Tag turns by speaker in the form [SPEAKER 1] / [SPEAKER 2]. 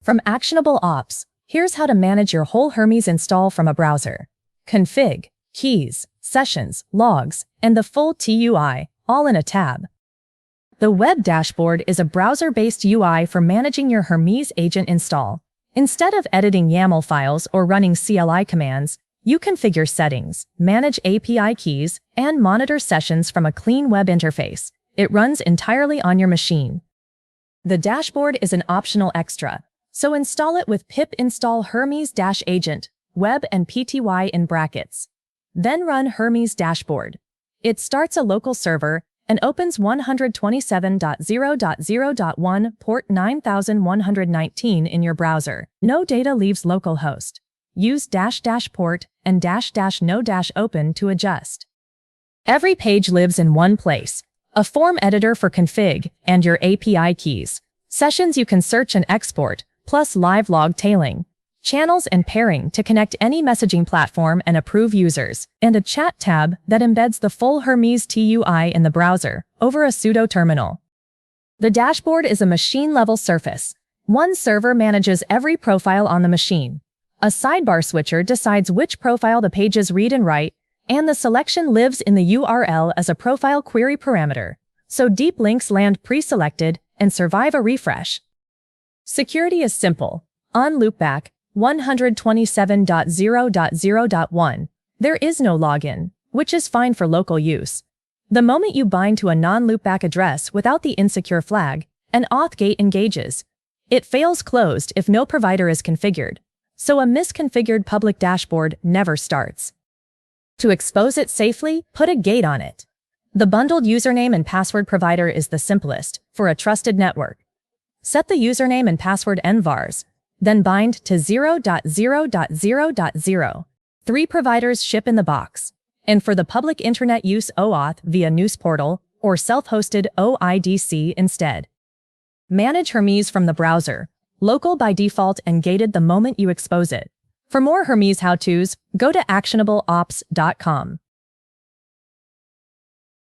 [SPEAKER 1] From ActionableOps, here's how to manage your whole Hermes install from a browser. Config, keys, sessions, logs, and the full TUI, all in a tab. The web dashboard is a browser-based UI for managing your hermes-agent install. Instead of editing YAML files or running CLI commands, you configure settings, manage API keys, and monitor sessions from a clean web interface. It runs entirely on your machine. The dashboard is an optional extra, so install it with pip install hermes-agent, web and pty in brackets. Then run hermes dashboard. It starts a local server and opens 127.0.0.1 port 9119 in your browser. No data leaves localhost. Use -- port and -- no - open to adjust. Every page lives in one place, a form editor for config and your API keys, sessions you can search and export, plus live log tailing, channels and pairing to connect any messaging platform and approve users, and a chat tab that embeds the full Hermes TUI in the browser over a pseudo terminal. The dashboard is a machine-level surface. One server manages every profile on the machine. A sidebar switcher decides which profile the pages read and write, and the selection lives in the URL as a profile query parameter, so deep links land pre-selected and survive a refresh. Security is simple. On loopback 127.0.0.1, there is no login, which is fine for local use. The moment you bind to a non-loopback address without the insecure flag, an auth gate engages. It fails closed if no provider is configured, so a misconfigured public dashboard never starts. To expose it safely, put a gate on it. The bundled username and password provider is the simplest for a trusted network. Set the username and password envars, then bind to 0.0.0.0. 3 providers ship in the box. And for the public internet use auth via News Portal or self-hosted OIDC instead. Manage Hermes from the browser, local by default and gated the moment you expose it. For more Hermes how-tos, go to ActionableOps.com.